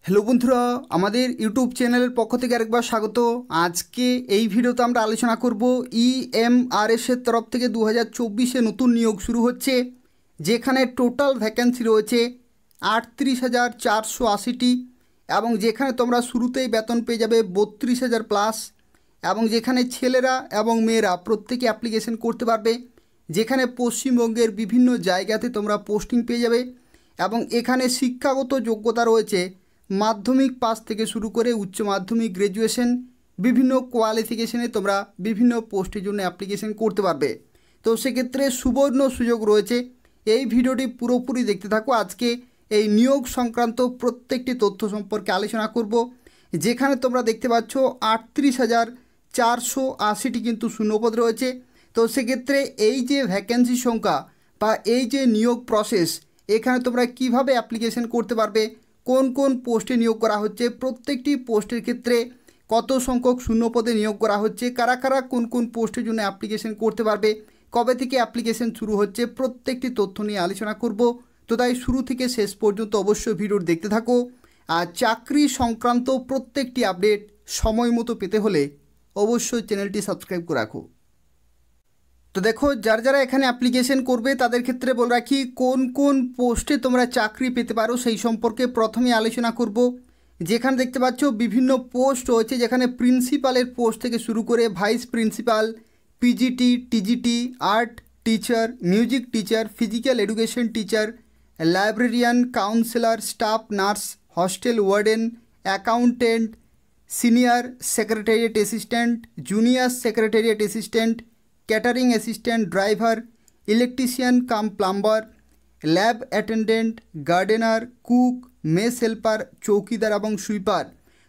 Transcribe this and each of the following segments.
Hello বন্ধুরা, আমাদের YouTube চ্যানেলের পক্ষ থেকে আরেকবার স্বাগত। আজকে এই ভিডিওতে আমরা আলোচনা করব ইএমআরএস এর তরফ থেকে 2024-এ নতুন নিয়োগ শুরু হচ্ছে, যেখানে টোটাল ভ্যাকেন্সি রয়েছে 38,480টি এবং যেখানে তোমরা শুরুতেই বেতন পেয়ে যাবে 32,000 প্লাস, এবং যেখানে ছেলেরা এবং মেয়েরা প্রত্যেকে অ্যাপ্লিকেশন করতে পারবে, যেখানে পশ্চিমবঙ্গের বিভিন্ন জায়গাতে তোমরা পোস্টিং পেয়ে যাবে এবং এখানে শিক্ষাগত যোগ্যতা রয়েছে মাধ্যমিক পাস থেকে শুরু করে উচ্চ মাধ্যমিক, গ্র্যাজুয়েশন, বিভিন্ন কোয়ালিফিকেশনে তোমরা বিভিন্ন পোস্টের জন্য অ্যাপ্লিকেশন করতে পারবে। তো সেক্ষেত্রে সুবর্ণ সুযোগ রয়েছে। এই ভিডিওটি পুরোপুরি দেখতে থাকো। আজকে এই নিয়োগ সংক্রান্ত প্রত্যেকটি তথ্য সম্পর্কে আলোচনা করব, যেখানে তোমরা দেখতে পাচ্ছ 38,480টি কিন্তু শূন্যপদ রয়েছে। তো সেক্ষেত্রে এই যে ভ্যাকেন্সি সংখ্যা বা এই যে নিয়োগ প্রসেস, এখানে তোমরা কিভাবে অ্যাপ্লিকেশন করতে পারবে, কোন কোন পোস্টে নিয়োগ করা হচ্ছে, প্রত্যেকটি পোস্টের ক্ষেত্রে কত সংখ্যক শূন্যপদে নিয়োগ করা হচ্ছে, কারা কারা কোন কোন পোস্টের জন্য অ্যাপ্লিকেশন করতে পারবে, কবে থেকে অ্যাপ্লিকেশন শুরু হচ্ছে, প্রত্যেকটি তথ্য নিয়ে আলোচনা করব। তো তাই শুরু থেকে শেষ পর্যন্ত অবশ্যই ভিডিও দেখতে থাকো। আর চাকরি সংক্রান্ত প্রত্যেকটি আপডেট সময় মতো পেতে হলে অবশ্যই চ্যানেলটি সাবস্ক্রাইব করে রাখো। তো দেখো, যারা এখানে অ্যাপ্লিকেশন করবে তাদের ক্ষেত্রে বলে রাখি কোন কোন পোস্টে তোমরা চাকরি পেতে পারো সেই সম্পর্কে প্রথমে আলোচনা করব। যেখানে দেখতে পাচ্ছ বিভিন্ন পোস্ট রয়েছে, যেখানে প্রিন্সিপালের পোস্ট থেকে শুরু করে vice principal, PGT, TGT, art teacher, music teacher, physical education teacher, librarian, counsellor, staff nurse, hostel warden, accountant, senior secretariat assistant, junior secretariat assistant, catering assistant, driver, electrician cum plumber, lab attendant, gardener, cook, mess helper, চৌকিদার এবং sweeper.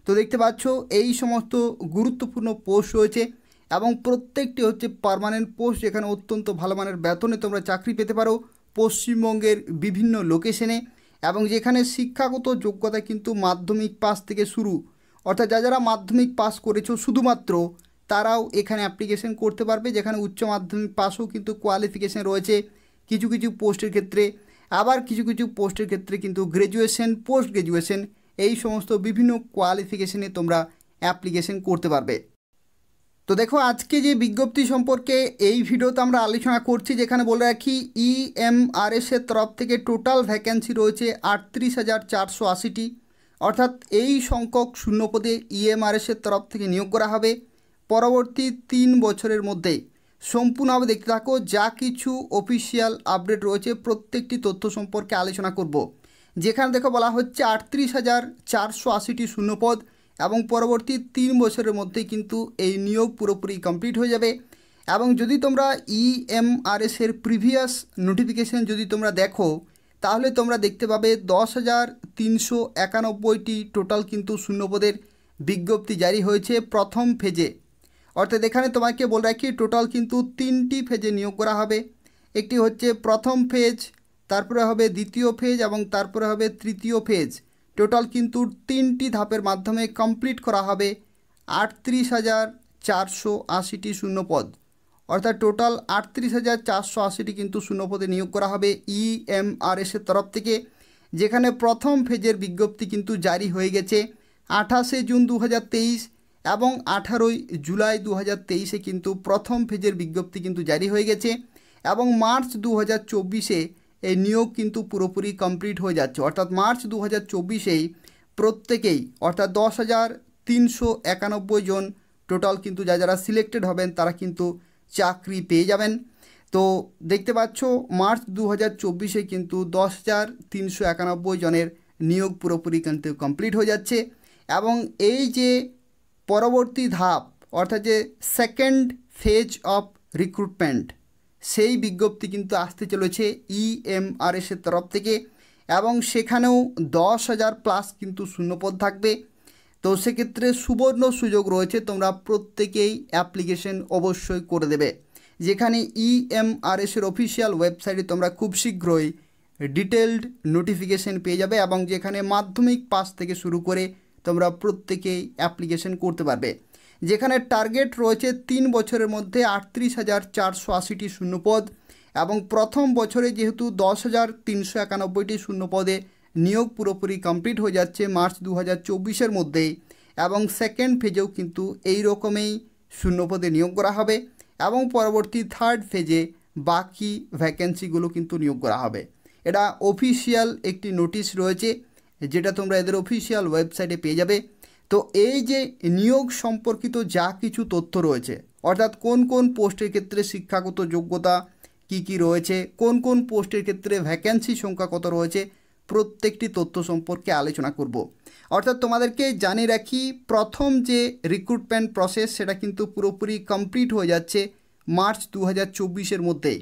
তো দেখতে পাচ্ছ এই সমস্ত গুরুত্বপূর্ণ post রয়েছে এবং প্রত্যেকটি হচ্ছে পার্মানেন্ট পোস্ট, যেখানে অত্যন্ত ভালো মানের বেতনে তোমরা চাকরি পেতে পারো পশ্চিমবঙ্গের বিভিন্ন লোকেশনে, এবং যেখানে শিক্ষাগত যোগ্যতা কিন্তু মাধ্যমিক পাস থেকে শুরু, অর্থাৎ যারা মাধ্যমিক পাস করেছো শুধুমাত্র তারাও এখানে অ্যাপ্লিকেশন করতে পারবে, যেখানে উচ্চ মাধ্যমিক পাসও কিন্তু কোয়ালিফিকেশান রয়েছে কিছু কিছু পোস্টের ক্ষেত্রে, আবার কিছু কিছু পোস্টের ক্ষেত্রে কিন্তু গ্র্যাজুয়েশন, পোস্ট গ্র্যাজুয়েশন, এই সমস্ত বিভিন্ন কোয়ালিফিকেশানে তোমরা অ্যাপ্লিকেশন করতে পারবে। তো দেখো, আজকে যে বিজ্ঞপ্তি সম্পর্কে এই ভিডিওতে আমরা আলোচনা করছি, যেখানে বলে রাখি ইএমআরএস এর তরফ থেকে টোটাল ভ্যাকেন্সি রয়েছে 38,480টি, অর্থাৎ এই সংখ্যক শূন্যপদে ইএমআরএস এর তরফ থেকে নিয়োগ করা হবে পরবর্তী 3 বছরের মধ্যে। সম্পূর্ণভাবে দেখতে থাকো, যা কিছু অফিসিয়াল আপডেট রয়েছে প্রত্যেকটি তথ্য সম্পর্কে আলোচনা করব। যেখানে দেখো বলা হচ্ছে 38,480টি শূন্যপদ এবং পরবর্তী 3 বছরের মধ্যেই কিন্তু এই নিয়োগ পুরোপুরি কমপ্লিট হয়ে যাবে। এবং যদি তোমরা ইএমআরএস এর প্রিভিয়াস নোটিফিকেশান যদি তোমরা দেখো, তাহলে তোমরা দেখতে পাবে 10,391টি টোটাল কিন্তু শূন্যপদের বিজ্ঞপ্তি জারি হয়েছে প্রথম ফেজে। অর্থাৎ এখানে তোমাকে বলে রাখি টোটাল কিন্তু 3টি ফেজে নিয়োগ করা হবে। একটি হচ্ছে প্রথম ফেজ, তারপরে হবে দ্বিতীয় ফেজ এবং তারপরে হবে তৃতীয় ফেজ। টোটাল কিন্তু 3টি ধাপের মাধ্যমে কমপ্লিট করা হবে 38,480টি শূন্যপদ, অর্থাৎ টোটাল 38,480টি কিন্তু শূন্যপদে নিয়োগ করা হবে ইএমআরএস এর তরফ থেকে। যেখানে প্রথম ফেজের বিজ্ঞপ্তি কিন্তু জারি হয়ে গেছে 28শে জুন 2023 এবং 18ই জুলাই 2023-এ কিন্তু প্রথম ফেজের বিজ্ঞপ্তি কিন্তু জারি হয়ে গেছে, এবং মার্চ 2024-এ এই নিয়োগ কিন্তু পুরোপুরি কমপ্লিট হয়ে যাচ্ছে। অর্থাৎ মার্চ 2024-এই প্রত্যেকেই, অর্থাৎ 10,391 জন টোটাল কিন্তু যারা সিলেক্টেড হবেন তারা কিন্তু চাকরি পেয়ে যাবেন। তো দেখতে পাচ্ছ মার্চ 2024-এ কিন্তু 10,391 জনের নিয়োগ পুরোপুরি কিন্তু কমপ্লিট হয়ে যাচ্ছে। এবং এই যে পরবর্তী ধাপ, অর্থাৎ যে সেকেন্ড ফেজ অফ রিক্রুটমেন্ট, সেই বিজ্ঞপ্তি কিন্তু আসতে চলেছে ইএমআরএস এর তরফ থেকে, এবং সেখানেও 10,000 প্লাস কিন্তু শূন্যপদ থাকবে। তো সেক্ষেত্রে সুবর্ণ সুযোগ রয়েছে, তোমরা প্রত্যেকেই অ্যাপ্লিকেশন অবশ্যই করে দেবে। যেখানে ইএমআরএস এর অফিসিয়াল ওয়েবসাইটে তোমরা খুব শীঘ্রই ডিটেলড নোটিফিকেশন পেয়ে যাবে, এবং যেখানে মাধ্যমিক পাস থেকে শুরু করে তোমরা প্রত্যেকেই অ্যাপ্লিকেশন করতে পারবে। যেখানে টার্গেট রয়েছে 3 বছরের মধ্যে 38,480টি শূন্যপদ, এবং প্রথম বছরে যেহেতু 10,391টি শূন্যপদে নিয়োগ পুরোপুরি কমপ্লিট হয়ে যাচ্ছে মার্চ 2024-এর মধ্যেই, এবং সেকেন্ড ফেজেও কিন্তু এই রকমই শূন্যপদে নিয়োগ করা হবে, এবং পরবর্তী থার্ড ফেজে বাকি ভ্যাকেন্সিগুলো কিন্তু নিয়োগ করা হবে। এটা অফিসিয়াল একটি নোটিশ রয়েছে, যেটা তোমরা এদের অফিসিয়াল ওয়েবসাইটে পেয়ে যাবে। তো এই যে নিয়োগ সম্পর্কিত যা কিছু তথ্য রয়েছে, অর্থাৎ কোন কোন পোস্টের ক্ষেত্রে শিক্ষাগত যোগ্যতা কি রয়েছে, কোন কোন পোস্টের ক্ষেত্রে ভ্যাকেন্সি সংখ্যা কত রয়েছে, প্রত্যেকটি তথ্য সম্পর্কে আলোচনা করব। অর্থাৎ তোমাদেরকে জানিয়ে রাখি, প্রথম যে রিক্রুটমেন্ট প্রসেস সেটা কিন্তু পুরোপুরি কমপ্লিট হয়ে যাচ্ছে মার্চ 2024-এর মধ্যেই।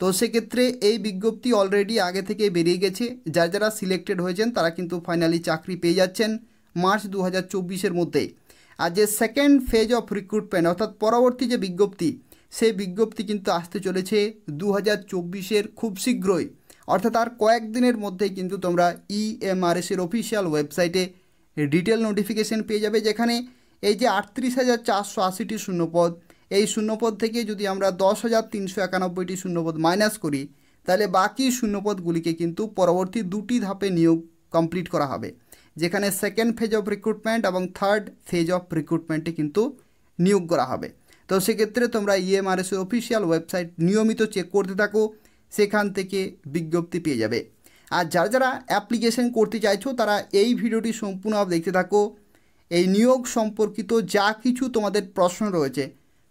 তো সেক্ষেত্রে এই বিজ্ঞপ্তি অলরেডি আগে থেকে বেরিয়ে গেছে, যারা সিলেক্টেড হয়েছেন তারা কিন্তু ফাইনালি চাকরি পেয়ে যাচ্ছেন মার্চ 2024-এর মধ্যেই। আর যে সেকেন্ড ফেজ অফ রিক্রুটমেন্ট অর্থাৎ পরবর্তী যে বিজ্ঞপ্তি, সেই বিজ্ঞপ্তি কিন্তু আসতে চলেছে 2024-এর খুব শীঘ্রই, অর্থাৎ আর কয়েকদিনের মধ্যেই কিন্তু তোমরা EMRS-এর অফিসিয়াল ওয়েবসাইটে ডিটেল নোটিফিকেশন পেয়ে যাবে, যেখানে এই যে 38,480টি শূন্যপদ, এই শূন্যপদ থেকে যদি আমরা 10,391টি শূন্যপদ মাইনাস করি, তাহলে বাকি শূন্যপদগুলিকে কিন্তু পরবর্তী দুটি ধাপে নিয়োগ কমপ্লিট করা হবে, যেখানে সেকেন্ড ফেজ অফ রিক্রুটমেন্ট এবং থার্ড ফেজ অফ রিক্রুটমেন্টে কিন্তু নিয়োগ করা হবে। তো সেক্ষেত্রে তোমরা EMRS-এর অফিসিয়াল ওয়েবসাইট নিয়মিত চেক করতে থাকো, সেখান থেকে বিজ্ঞপ্তি পেয়ে যাবে। আর যারা অ্যাপ্লিকেশন করতে চাইছো তারা এই ভিডিওটি সম্পূর্ণভাবে দেখতে থাকো। এই নিয়োগ সম্পর্কিত যা কিছু তোমাদের প্রশ্ন রয়েছে,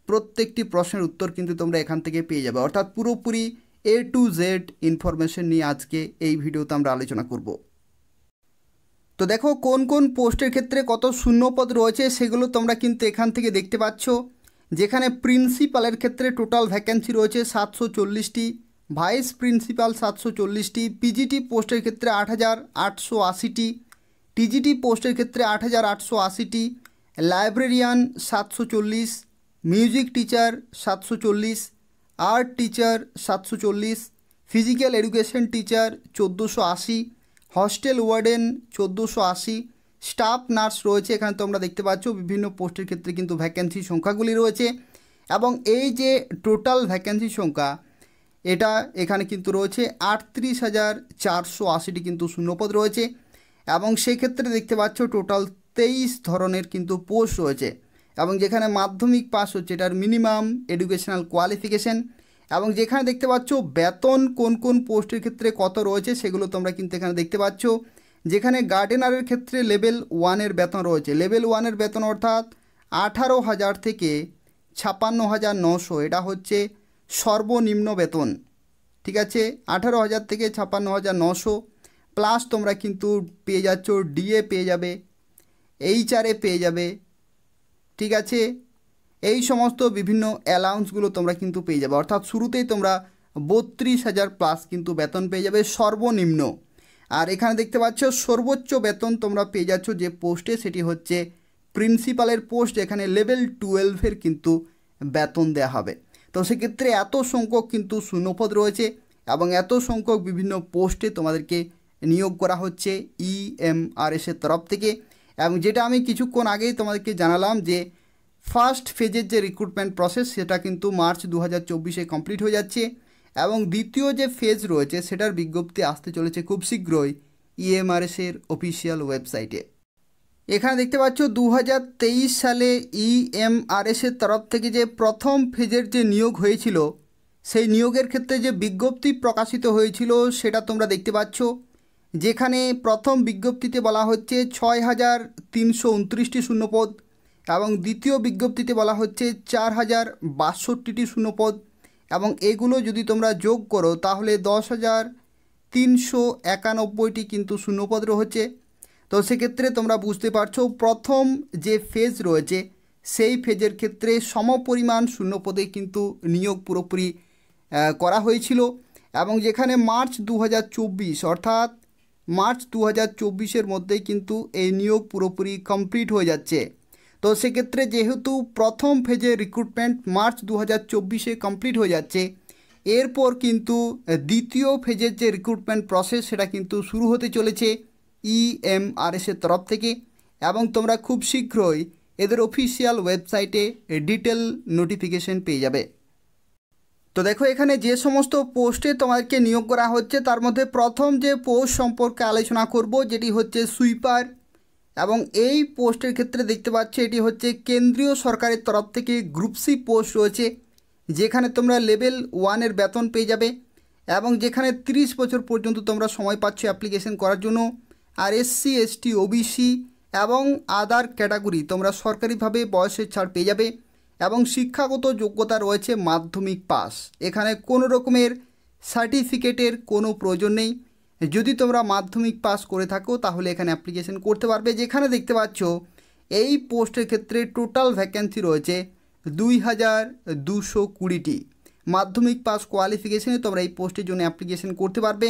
প্রত্যেকটি প্রশ্নের উত্তর কিন্তু তোমরা এখান থেকে পেয়ে যাবে, অর্থাৎ পুরোপুরি A to Z ইনফরমেশন নিয়ে আজকে এই ভিডিওতে আমরা আলোচনা করব। তো দেখো কোন কোন পোস্টের ক্ষেত্রে কত শূন্যপদ রয়েছে সেগুলো তোমরা কিন্তু এখান থেকে দেখতে পাচ্ছ, যেখানে প্রিন্সিপালের ক্ষেত্রে টোটাল ভ্যাকেন্সি রয়েছে 740টি, ভাইস প্রিন্সিপাল 740টি, পিজিটি পোস্টের ক্ষেত্রে 8,880টি, টিজিটি পোস্টের ক্ষেত্রে 8,880টি, librarian 740, music teacher 740, art teacher 740, physical education teacher 1480, hostel warden 1480, staff nurse রয়েছে। এখানে তোমরা দেখতে পাচ্ছ বিভিন্ন পোস্টের ক্ষেত্রে কিন্তু ভ্যাকেন্সি সংখ্যাগুলি রয়েছে, এবং এই যে টোটাল ভ্যাকেন্সি সংখ্যা এটা এখানে কিন্তু রয়েছে 38,480টি কিন্তু শূন্যপদ রয়েছে, এবং সেই ক্ষেত্রে দেখতে পাচ্ছ টোটাল 23 ধরনের কিন্তু পোস্ট রয়েছে, এবং যেখানে মাধ্যমিক পাস হচ্ছে এটার মিনিমাম এডুকেশনাল কোয়ালিফিকেশান, এবং যেখানে দেখতে পাচ্ছ বেতন কোন কোন পোস্টের ক্ষেত্রে কত রয়েছে সেগুলো তোমরা কিন্তু এখানে দেখতে পাচ্ছ, যেখানে গার্ডেনারের ক্ষেত্রে লেভেল 1-এর বেতন রয়েছে। লেভেল 1-এর বেতন অর্থাৎ 18,000 থেকে 56,900, এটা হচ্ছে সর্বনিম্ন বেতন, ঠিক আছে। 18,000 থেকে 56,900 প্লাস তোমরা কিন্তু পেয়ে যাচ্ছ ডিএ পেয়ে যাবে, HR পেয়ে যাবে, ঠিক আছে। এই সমস্ত বিভিন্ন অ্যালাউন্সগুলো তোমরা কিন্তু পেয়ে যাবে, অর্থাৎ শুরুতেই তোমরা 32,000 প্লাস কিন্তু বেতন পেয়ে যাবে সর্বনিম্ন। আর এখানে দেখতে পাচ্ছ সর্বোচ্চ বেতন তোমরা পেয়ে যাচ্ছ যে পোস্টে, সেটি হচ্ছে প্রিন্সিপালের পোস্ট, এখানে লেভেল 12-এর কিন্তু বেতন দেওয়া হবে। তো সেক্ষেত্রে এত সংখ্যক কিন্তু শূন্যপদ রয়েছে, এবং এত সংখ্যক বিভিন্ন পোস্টে তোমাদেরকে নিয়োগ করা হচ্ছে EMRS-এর তরফ থেকে। এবং যেটা আমি কিছুক্ষণ আগেই তোমাদেরকে জানালাম যে ফার্স্ট ফেজের যে রিক্রুটমেন্ট প্রসেস সেটা কিন্তু মার্চ 2024-এ কমপ্লিট হয়ে যাচ্ছে, এবং দ্বিতীয় যে ফেজ রয়েছে সেটার বিজ্ঞপ্তি আসতে চলেছে খুব শীঘ্রই EMRS-এর অফিসিয়াল ওয়েবসাইটে। এখানে দেখতে পাচ্ছ 2023 সালে EMRS-এর তরফ থেকে যে প্রথম ফেজের যে নিয়োগ হয়েছিল, সেই নিয়োগের ক্ষেত্রে যে বিজ্ঞপ্তি প্রকাশিত হয়েছিল সেটা তোমরা দেখতে পাচ্ছ, যেখানে প্রথম বিজ্ঞপ্তিতে বলা হচ্ছে 6,329টি শূন্যপদ, এবং দ্বিতীয় বিজ্ঞপ্তিতে বলা হচ্ছে 4,062টি শূন্যপদ, এবং এগুলো যদি তোমরা যোগ করো তাহলে 10,391টি কিন্তু শূন্যপদ রয়েছে। তো সেক্ষেত্রে তোমরা বুঝতে পারছো প্রথম যে ফেজ রয়েছে সেই ফেজের ক্ষেত্রে সমপরিমাণ শূন্যপদে কিন্তু নিয়োগ পুরোপুরি করা হয়েছিল, এবং যেখানে মার্চ 2024 অর্থাৎ মার্চ 2024-এর মধ্যেই কিন্তু এই নিয়োগ পুরোপুরি কমপ্লিট হয়ে যাচ্ছে। তো সেক্ষেত্রে যেহেতু প্রথম ফেজে রিক্রুটমেন্ট মার্চ 2024-এ কমপ্লিট হয়ে যাচ্ছে, এরপর কিন্তু দ্বিতীয় ফেজের যে রিক্রুটমেন্ট প্রসেস সেটা কিন্তু শুরু হতে চলেছে EMRS-এর তরফ থেকে, এবং তোমরা খুব শীঘ্রই এদের অফিসিয়াল ওয়েবসাইটে ডিটেল নোটিফিকেশন পেয়ে যাবে। তো দেখো এখানে যে সমস্ত পোস্টে তোমাদেরকে নিয়োগ করা হচ্ছে তার মধ্যে প্রথম যে পোস্ট সম্পর্কে আলোচনা করব যেটি হচ্ছে সুইপার, এবং এই পোস্টের ক্ষেত্রে দেখতে পাচ্ছ এটি হচ্ছে কেন্দ্রীয় সরকারের তরফ থেকে গ্রুপ সি পোস্ট রয়েছে, যেখানে তোমরা লেভেল 1-এর বেতন পেয়ে যাবে এবং যেখানে 30 বছর পর্যন্ত তোমরা সময় পাচ্ছ অ্যাপ্লিকেশন করার জন্য। আর এসসি, এসটি, ওবিসি এবং আদার ক্যাটাগরি তোমরা সরকারিভাবে বয়সের ছাড় পেয়ে যাবে এবং শিক্ষাগত যোগ্যতা রয়েছে মাধ্যমিক পাস। এখানে কোনো রকমের সার্টিফিকেটের কোনো প্রয়োজন নেই। যদি তোমরা মাধ্যমিক পাস করে থাকো তাহলে এখানে অ্যাপ্লিকেশন করতে পারবে। যেখানে দেখতে পাচ্ছ এই পোস্টের ক্ষেত্রে টোটাল ভ্যাকেন্সি রয়েছে 2220টি। মাধ্যমিক পাস কোয়ালিফিকেশনে তোমরা এই পোস্টের জন্য অ্যাপ্লিকেশন করতে পারবে।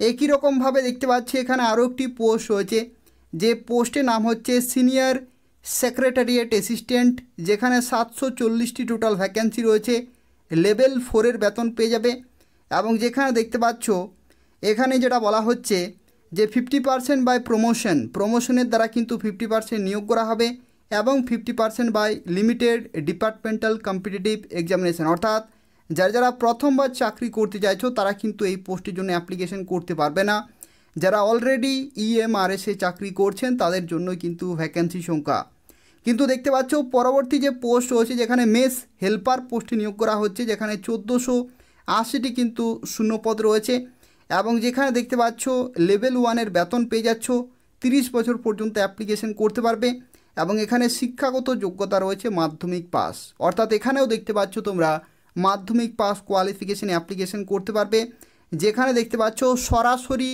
একই রকমভাবে দেখতে পাচ্ছি এখানে আরও একটি পোস্ট রয়েছে, যে পোস্টের নাম হচ্ছে সিনিয়র সেক্রেটারিয়েট অ্যাসিস্ট্যান্ট, যেখানে 740টি টোটাল ভ্যাকেন্সি রয়েছে। লেভেল 4-এর বেতন পেয়ে যাবে এবং যেখানে দেখতে পাচ্ছ এখানে যেটা বলা হচ্ছে যে 50% বাই প্রমোশনের দ্বারা কিন্তু 50% নিয়োগ করা হবে এবং 50% by limited departmental competitive examination, অর্থাৎ যারা প্রথমবার চাকরি করতে চাইছো তারা কিন্তু এই পোস্টের জন্য অ্যাপ্লিকেশন করতে পারবে না। যারা অলরেডি ইএমআরএসে চাকরি করছেন তাদের জন্য কিন্তু ভ্যাকেন্সি সংখ্যা। কিন্তু দেখতে পাচ্ছ পরবর্তী যে পোস্ট রয়েছে যেখানে মেস হেল্পার পোস্টে নিয়োগ করা হচ্ছে, যেখানে 1480টি কিন্তু শূন্যপদ রয়েছে এবং যেখানে দেখতে পাচ্ছ লেভেল 1-এর বেতন পেয়ে যাচ্ছ, 30 বছর পর্যন্ত অ্যাপ্লিকেশন করতে পারবে এবং এখানে শিক্ষাগত যোগ্যতা রয়েছে মাধ্যমিক পাস, অর্থাৎ এখানেও দেখতে পাচ্ছ তোমরা মাধ্যমিক পাস কোয়ালিফিকেশানে অ্যাপ্লিকেশন করতে পারবে। যেখানে দেখতে পাচ্ছ সরাসরি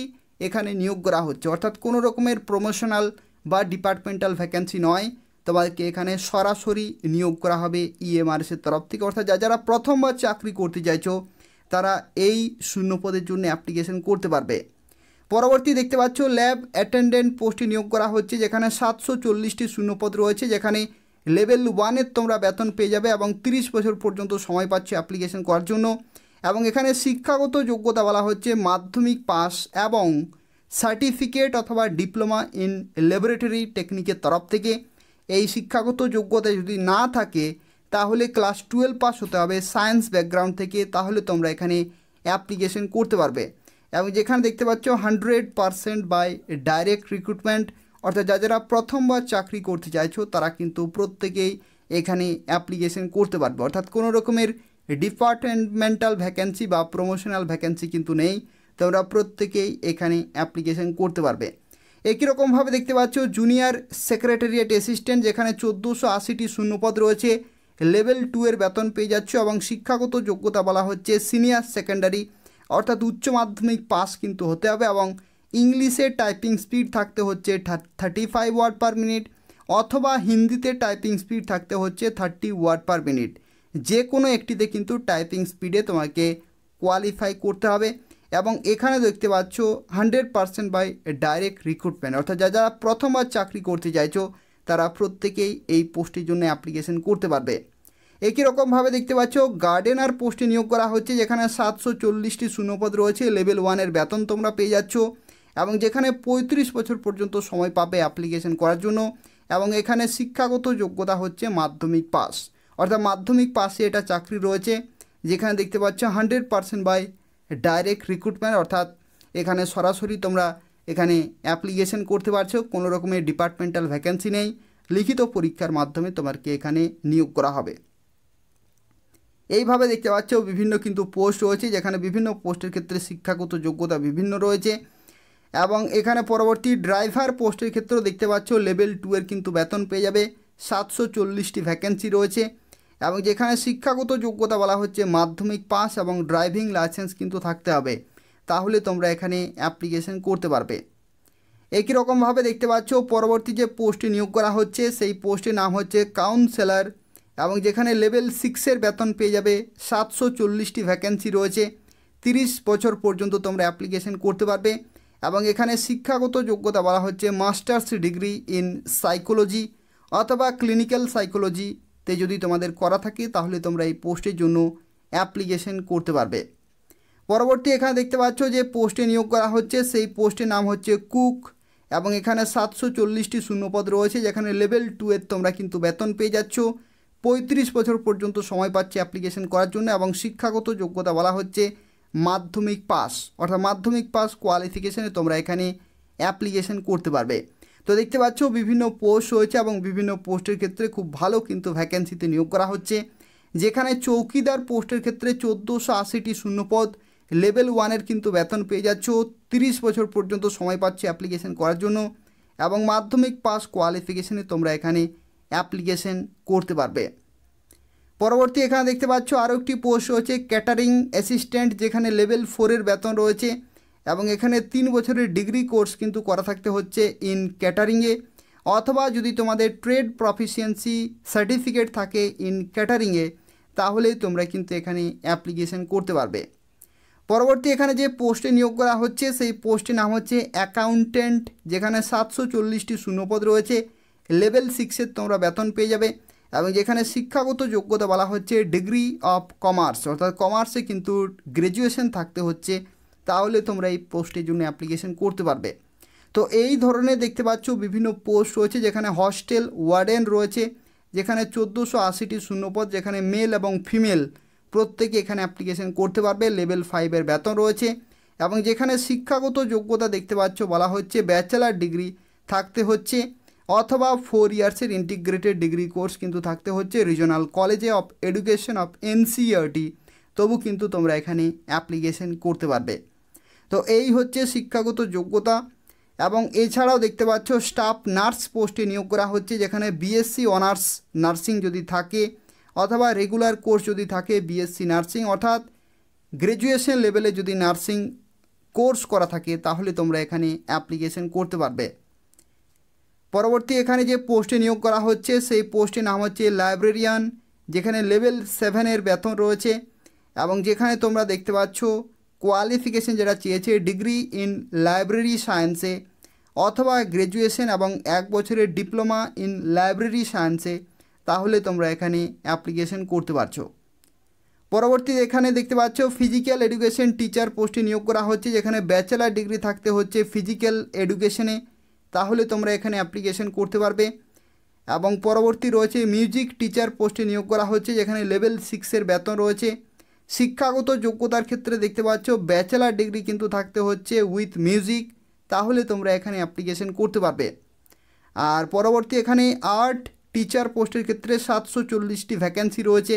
এখানে নিয়োগ করা হচ্ছে, অর্থাৎ কোনো রকমের প্রমোশনাল বা ডিপার্টমেন্টাল ভ্যাকেন্সি নয়, তোমাদেরকে এখানে সরাসরি নিয়োগ করা হবে ইএমআরএসের তরফ থেকে। অর্থাৎ যারা প্রথমবার চাকরি করতে চাইছো তারা এই শূন্যপদের জন্য অ্যাপ্লিকেশন করতে পারবে। পরবর্তী দেখতে পাচ্ছ ল্যাব অ্যাটেন্ডেন্ট পোস্টে নিয়োগ করা হচ্ছে, যেখানে 740টি শূন্যপদ রয়েছে, যেখানে লেভেল 1-এর তোমরা বেতন পেয়ে যাবে এবং 30 বছর পর্যন্ত সময় পাচ্ছ অ্যাপ্লিকেশন করার জন্য। এবং এখানে শিক্ষাগত যোগ্যতা বলা হচ্ছে মাধ্যমিক পাস এবং সার্টিফিকেট অথবা ডিপ্লোমা ইন ল্যাবরেটরি টেকনিকের তরফ থেকে। এই শিক্ষাগত যোগ্যতা যদি না থাকে তাহলে ক্লাস 12 পাস হতে হবে সায়েন্স ব্যাকগ্রাউন্ড থেকে, তাহলে তোমরা এখানে অ্যাপ্লিকেশন করতে পারবে। এবং যেখানে দেখতে পাচ্ছ 100% বাই ডাইরেক্ট রিক্রুটমেন্ট, অর্থাৎ যারা প্রথমবার চাকরি করতে চাইছো তারা কিন্তু প্রত্যেকেই এখানে অ্যাপ্লিকেশন করতে পারবে, অর্থাৎ কোনো রকমের ডিপার্টমেন্টাল ভ্যাকেন্সি বা প্রমোশনাল ভ্যাকেন্সি কিন্তু নেই, তোমরা প্রত্যেকেই এখানে অ্যাপ্লিকেশন করতে পারবে। একই রকমভাবে দেখতে পাচ্ছ জুনিয়র সেক্রেটারিয়েট অ্যাসিস্ট্যান্ট, যেখানে 1480টি শূন্যপদ রয়েছে, লেভেল 2-এর বেতন পেয়ে যাচ্ছ এবং শিক্ষাগত যোগ্যতা বলা হচ্ছে সিনিয়র সেকেন্ডারি, অর্থাৎ উচ্চ মাধ্যমিক পাস কিন্তু হতে হবে এবং ইংলিশে টাইপিং স্পিড থাকতে হচ্ছে 35 ওয়ার্ড পার মিনিট অথবা হিন্দিতে টাইপিং স্পিড থাকতে হচ্ছে 30 ওয়ার্ড পার মিনিট। যে কোনো একটিতে কিন্তু টাইপিং স্পিডে তোমাকে কোয়ালিফাই করতে হবে। এবং এখানে দেখতে পাচ্ছ 100% বাই ডাইরেক্ট রিক্রুটমেন্ট, অর্থাৎ যারা প্রথমবার চাকরি করতে চাইছো তারা প্রত্যেকেই এই পোস্টের জন্য অ্যাপ্লিকেশন করতে পারবে। একই রকমভাবে দেখতে পাচ্ছ গার্ডেনার পোস্টে নিয়োগ করা হচ্ছে, যেখানে 740টি শূন্যপদ রয়েছে, লেভেল 1-এর বেতন তোমরা পেয়ে যাচ্ছ এবং যেখানে 35 বছর পর্যন্ত সময় পাবে অ্যাপ্লিকেশন করার জন্য। এবং এখানে শিক্ষাগত যোগ্যতা হচ্ছে মাধ্যমিক পাস, অর্থাৎ মাধ্যমিক পাশে এটা চাকরি রয়েছে। যেখানে দেখতে পাচ্ছ 100% বাই ডাইরেক্ট রিক্রুটমেন্ট, অর্থাৎ এখানে সরাসরি তোমরা এখানে অ্যাপ্লিকেশন করতে পারছো, কোনো রকমের ডিপার্টমেন্টাল ভ্যাকেন্সি নেই, লিখিত পরীক্ষার মাধ্যমে তোমাকে এখানে নিয়োগ করা হবে। এইভাবে দেখতে পাচ্ছ বিভিন্ন কিন্তু পোস্ট রয়েছে, যেখানে বিভিন্ন পোস্টের ক্ষেত্রে শিক্ষাগত যোগ্যতা বিভিন্ন রয়েছে। এবং এখানে পরবর্তী ড্রাইভার পোস্টের ক্ষেত্রেও দেখতে পাচ্ছ লেভেল 2-এর কিন্তু বেতন পেয়ে যাবে, 740টি ভ্যাকেন্সি রয়েছে এবং যেখানে শিক্ষাগত যোগ্যতা বলা হচ্ছে মাধ্যমিক পাস এবং ড্রাইভিং লাইসেন্স কিন্তু থাকতে হবে, তাহলে তোমরা এখানে অ্যাপ্লিকেশন করতে পারবে। একই রকমভাবে দেখতে পাচ্ছ পরবর্তী যে পোস্টে নিয়োগ করা হচ্ছে সেই পোস্টের নাম হচ্ছে কাউন্সেলর এবং যেখানে লেভেল 6-এর বেতন পেয়ে যাবে, 740টি ভ্যাকেন্সি রয়েছে, 30 বছর পর্যন্ত তোমরা অ্যাপ্লিকেশন করতে পারবে। এবং এখানে শিক্ষাগত যোগ্যতা বলা হচ্ছে মাস্টার্স ডিগ্রি ইন সাইকোলজি অথবা ক্লিনিক্যাল সাইকোলজিতে যদি তোমাদের করা থাকে তাহলে তোমরা এই পোস্টের জন্য অ্যাপ্লিকেশন করতে পারবে। পরবর্তী এখানে দেখতে পাচ্ছ যে পোস্টে নিয়োগ করা হচ্ছে সেই পোস্টের নাম হচ্ছে কুক এবং এখানে 740টি শূন্যপদ রয়েছে, যেখানে লেভেল 2-এর তোমরা কিন্তু বেতন পেয়ে যাচ্ছ, 35 বছর পর্যন্ত সময় পাচ্ছে অ্যাপ্লিকেশন করার জন্য এবং শিক্ষাগত যোগ্যতা বলা হচ্ছে মাধ্যমিক পাস, অর্থাৎ মাধ্যমিক পাস কোয়ালিফিকেশনে তোমরা এখানে অ্যাপ্লিকেশন করতে পারবে। তো দেখতে পাচ্ছ বিভিন্ন পোস্ট রয়েছে এবং বিভিন্ন পোস্টের ক্ষেত্রে খুব ভালো কিন্তু ভ্যাকেন্সিতে নিয়োগ করা হচ্ছে, যেখানে চৌকিদার পোস্টের ক্ষেত্রে 1480টি শূন্যপদ, লেভেল 1-এর কিন্তু বেতন পেয়ে যাচ্ছ, 30 বছর পর্যন্ত সময় পাচ্ছে অ্যাপ্লিকেশন করার জন্য এবং মাধ্যমিক পাস কোয়ালিফিকেশনে তোমরা এখানে অ্যাপ্লিকেশন করতে পারবে। পরবর্তী এখানে দেখতে পাচ্ছ আরও একটি পোস্ট রয়েছে ক্যাটারিং অ্যাসিস্ট্যান্ট, যেখানে লেভেল 4-এর বেতন রয়েছে এবং এখানে 3 বছরের ডিগ্রি কোর্স কিন্তু করা থাকতে হচ্ছে ইন ক্যাটারিংয়ে, অথবা যদি তোমাদের ট্রেড প্রফিসিয়েন্সি সার্টিফিকেট থাকে ইন ক্যাটারিংয়ে তাহলে তোমরা কিন্তু এখানে অ্যাপ্লিকেশন করতে পারবে। পরবর্তী এখানে যে পোস্টে নিয়োগ করা হচ্ছে সেই পোস্টের নাম হচ্ছে অ্যাকাউন্টেন্ট, যেখানে 740টি শূন্যপদ রয়েছে, লেভেল 6-এর তোমরা বেতন পেয়ে যাবে এবং যেখানে শিক্ষাগত যোগ্যতা বলা হচ্ছে ডিগ্রি অফ কমার্স, অর্থাৎ কমার্সে কিন্তু গ্র্যাজুয়েশন থাকতে হচ্ছে, তাহলে তোমরা এই পোস্টের জন্য অ্যাপ্লিকেশন করতে পারবে। তো এই ধরনের দেখতে পাচ্ছ বিভিন্ন পোস্ট রয়েছে, যেখানে হস্টেল ওয়ার্ডেন রয়েছে, যেখানে 1480টি শূন্যপদ, যেখানে মেল এবং ফিমেল প্রত্যেকে এখানে অ্যাপ্লিকেশন করতে পারবে, লেভেল 5-এর বেতন রয়েছে এবং যেখানে শিক্ষাগত যোগ্যতা দেখতে পাচ্ছ বলা হচ্ছে ব্যাচেলার ডিগ্রি থাকতে হচ্ছে অথবা 4 ইয়ার্সের ইন্টিগ্রেটেড ডিগ্রি কোর্স কিন্তু থাকতে হচ্ছে রিজনাল কলেজে অফ এডুকেশন অফ এনসিইআরটি, তবু কিন্তু তোমরা এখানে অ্যাপ্লিকেশন করতে পারবে। তো এই হচ্ছে শিক্ষাগত যোগ্যতা। এবং এছাড়াও দেখতে পাচ্ছ স্টাফ নার্স পোস্টে নিয়োগ করা হচ্ছে, যেখানে বিএসসি অনার্স নার্সিং যদি থাকে অথবা রেগুলার কোর্স যদি থাকে বিএসসি নার্সিং, অর্থাৎ গ্র্যাজুয়েশন লেভেলে যদি নার্সিং কোর্স করা থাকে তাহলে তোমরা এখানে অ্যাপ্লিকেশন করতে পারবে। পরবর্তী এখানে যে পোস্টে নিয়োগ করা হচ্ছে সেই পোস্টের নাম হচ্ছে লাইব্রেরিয়ান, যেখানে লেভেল 7-এর বেতন রয়েছে এবং যেখানে তোমরা দেখতে পাচ্ছ কোয়ালিফিকেশন যেটা চেয়েছে ডিগ্রি ইন লাইব্রেরি সায়েন্সে অথবা গ্র্যাজুয়েশন এবং 1 বছরের ডিপ্লোমা ইন লাইব্রেরি সায়েন্সে, তাহলে তোমরা এখানে অ্যাপ্লিকেশন করতে পারছো। পরবর্তী এখানে দেখতে পাচ্ছ ফিজিক্যাল এডুকেশন টিচার পোস্টে নিয়োগ করা হচ্ছে, যেখানে ব্যাচেলার ডিগ্রি থাকতে হচ্ছে ফিজিক্যাল এডুকেশনে, তাহলে তোমরা এখানে অ্যাপ্লিকেশন করতে পারবে। এবং পরবর্তী রয়েছে মিউজিক টিচার পোস্টে নিয়োগ করা হচ্ছে, যেখানে লেভেল 6-এর বেতন রয়েছে। শিক্ষাগত যোগ্যতার ক্ষেত্রে দেখতে পাচ্ছ ব্যাচেলার ডিগ্রি কিন্তু থাকতে হচ্ছে উইথ মিউজিক, তাহলে তোমরা এখানে অ্যাপ্লিকেশন করতে পারবে। আর পরবর্তী এখানে আর্ট টিচার পোস্টের ক্ষেত্রে 740টি ভ্যাকেন্সি রয়েছে,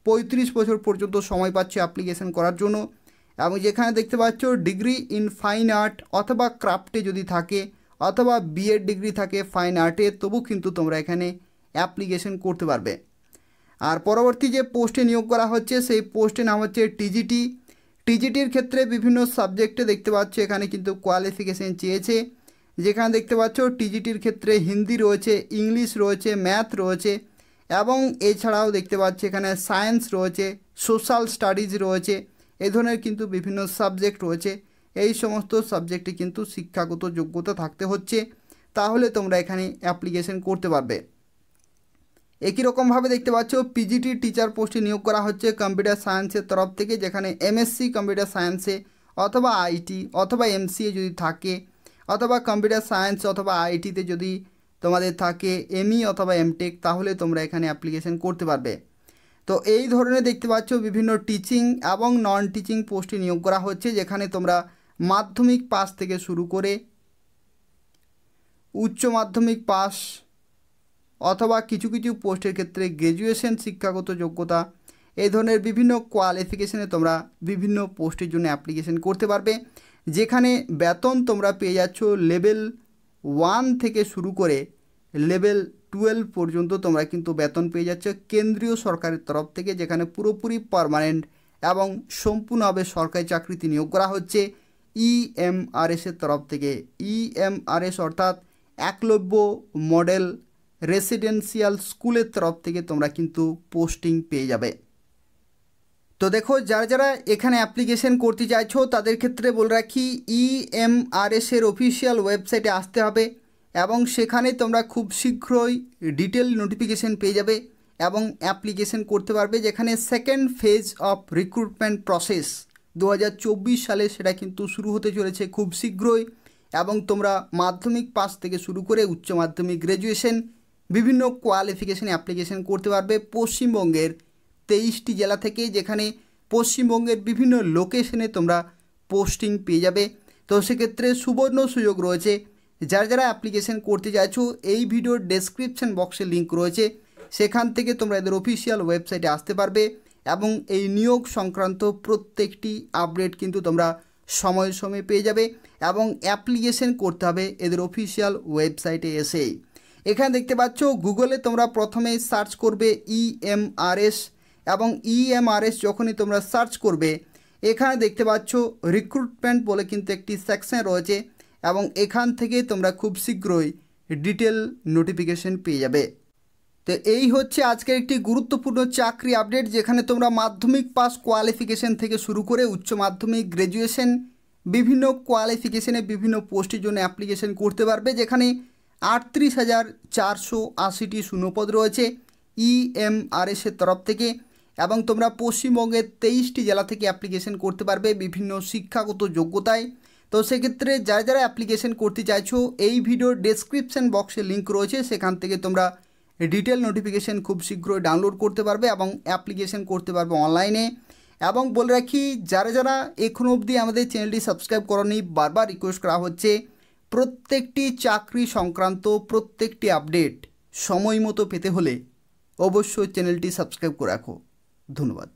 35 বছর পর্যন্ত সময় পাচ্ছে অ্যাপ্লিকেশন করার জন্য এবং যেখানে দেখতে পাচ্ছ ডিগ্রি ইন ফাইন আর্ট অথবা ক্রাফটে যদি থাকে অথবা বিএড ডিগ্রি থাকে ফাইন আর্টে, তবু কিন্তু তোমরা এখানে অ্যাপ্লিকেশন করতে পারবে। আর পরবর্তী যে পোস্টে নিয়োগ করা হচ্ছে সেই পোস্টের নাম হচ্ছে টিজিটি। টিজিটির ক্ষেত্রে বিভিন্ন সাবজেক্টে দেখতে পাচ্ছ এখানে কিন্তু কোয়ালিফিকেশান চেয়েছে, যেখানে দেখতে পাচ্ছ টিজিটির ক্ষেত্রে হিন্দি রয়েছে, ইংলিশ রয়েছে, ম্যাথ রয়েছে এবং এছাড়াও দেখতে পাচ্ছ এখানে সায়েন্স রয়েছে, সোশ্যাল স্টাডিজ রয়েছে, এই ধরনের কিন্তু বিভিন্ন সাবজেক্ট রয়েছে। এই সমস্ত সাবজেক্টে কিন্তু শিক্ষাগত যোগ্যতা থাকতে হচ্ছে, তাহলে তোমরা এখানে অ্যাপ্লিকেশন করতে পারবে। একই রকমভাবে দেখতে পাচ্ছ পিজিটি টিচার পোস্টে নিয়োগ করা হচ্ছে কম্পিউটার সায়েন্সের তরফ থেকে, যেখানে এমএসসি কম্পিউটার সায়েন্সে অথবা আইটি অথবা এমসিএ যদি থাকে অথবা কম্পিউটার সায়েন্স অথবা আইটিতে যদি তোমাদের থাকে এমই অথবা এমটেক, তাহলে তোমরা এখানে অ্যাপ্লিকেশন করতে পারবে। তো এই ধরনের দেখতে পাচ্ছ বিভিন্ন টিচিং এবং নন টিচিং পোস্টে নিয়োগ করা হচ্ছে, যেখানে তোমরা মাধ্যমিক পাস থেকে শুরু করে উচ্চ মাধ্যমিক পাস অথবা কিছু কিছু পোস্টের ক্ষেত্রে গ্র্যাজুয়েশন শিক্ষাগত যোগ্যতা, এই ধরনের বিভিন্ন কোয়ালিফিকেশনে তোমরা বিভিন্ন পোস্টের জন্য অ্যাপ্লিকেশন করতে পারবে, যেখানে বেতন তোমরা পেয়ে যাচ্ছ লেভেল 1 থেকে শুরু করে লেভেল 12 পর্যন্ত তোমরা কিন্তু বেতন পেয়ে যাচ্ছ কেন্দ্রীয় সরকারের তরফ থেকে, যেখানে পুরোপুরি পার্মানেন্ট এবং সম্পূর্ণভাবে সরকারি চাকরিতে নিয়োগ করা হচ্ছে ইএমআরএসের তরফ থেকে। ইএমআরএস অর্থাৎ একলব্য মডেল রেসিডেন্সিয়াল স্কুলের তরফ থেকে তোমরা কিন্তু পোস্টিং পেয়ে যাবে। তো দেখো যারা যারা এখানে অ্যাপ্লিকেশন করতে চাইছো তাদের ক্ষেত্রে বলে রাখি ইএমআরএসের অফিসিয়াল ওয়েবসাইটে আসতে হবে এবং সেখানে তোমরা খুব শীঘ্রই ডিটেল নোটিফিকেশন পেয়ে যাবে এবং অ্যাপ্লিকেশন করতে পারবে, যেখানে second phase of recruitment process 2024 সালে সেটা কিন্তু শুরু হতে চলেছে খুব শীঘ্রই। এবং তোমরা মাধ্যমিক পাস থেকে শুরু করে উচ্চ মাধ্যমিক গ্র্যাজুয়েশন বিভিন্ন কোয়ালিফিকেশানে অ্যাপ্লিকেশন করতে পারবে পশ্চিমবঙ্গের 23টি জেলা থেকে, যেখানে পশ্চিমবঙ্গের বিভিন্ন লোকেশনে তোমরা পোস্টিং পেয়ে যাবে। তো সেক্ষেত্রে সুবর্ণ সুযোগ রয়েছে। যারা অ্যাপ্লিকেশন করতে চাইছো, এই ভিডিওর ডেসক্রিপশন বক্সে লিঙ্ক রয়েছে, সেখান থেকে তোমরা এদের অফিসিয়াল ওয়েবসাইটে আসতে পারবে এবং এই নিয়োগ সংক্রান্ত প্রত্যেকটি আপডেট কিন্তু তোমরা সময়ে সময়ে পেয়ে যাবে এবং অ্যাপ্লিকেশন করতে হবে এদের অফিসিয়াল ওয়েবসাইটে এসেই। এখানে দেখতে পাচ্ছ গুগলে তোমরা প্রথমে সার্চ করবে ইএমআরএস এবং ইএমআরএস যখনই তোমরা সার্চ করবে এখানে দেখতে পাচ্ছ রিক্রুটমেন্ট বলে কিন্তু একটি সেকশন রয়েছে এবং এখান থেকে তোমরা খুব শীঘ্রই ডিটেল নোটিফিকেশন পেয়ে যাবে। তো এই হচ্ছে আজকের একটি গুরুত্বপূর্ণ চাকরি আপডেট, যেখানে তোমরা মাধ্যমিক পাস কোয়ালিফিকেশন থেকে শুরু করে উচ্চ মাধ্যমিক, গ্র্যাজুয়েশন, বিভিন্ন কোয়ালিফিকেশনে বিভিন্ন পোস্টের জন্য অ্যাপ্লিকেশন করতে পারবে, যেখানে 38,480টি শূন্যপদ রয়েছে ইএমআরএসের তরফ থেকে এবং তোমরা পশ্চিমবঙ্গের 23টি জেলা থেকে অ্যাপ্লিকেশন করতে পারবে বিভিন্ন শিক্ষাগত যোগ্যতায়। তো সেক্ষেত্রে যারা অ্যাপ্লিকেশন করতে চাইছো, এই ভিডিওর ডেসক্রিপশন বক্সে লিঙ্ক রয়েছে, সেখান থেকে তোমরা ডিটেল নোটিফিকেশন খুব শীঘ্রই ডাউনলোড করতে পারবে এবং অ্যাপ্লিকেশন করতে পারবে অনলাইনে। এবং বলে রাখি, যারা এখনও অবধি আমাদের চ্যানেলটি সাবস্ক্রাইব করোনি, বারবার রিকোয়েস্ট করা হচ্ছে, প্রত্যেকটি চাকরি সংক্রান্ত প্রত্যেকটি আপডেট সময় মতো পেতে হলে অবশ্যই চ্যানেলটি সাবস্ক্রাইব করে রাখো। ধন্যবাদ।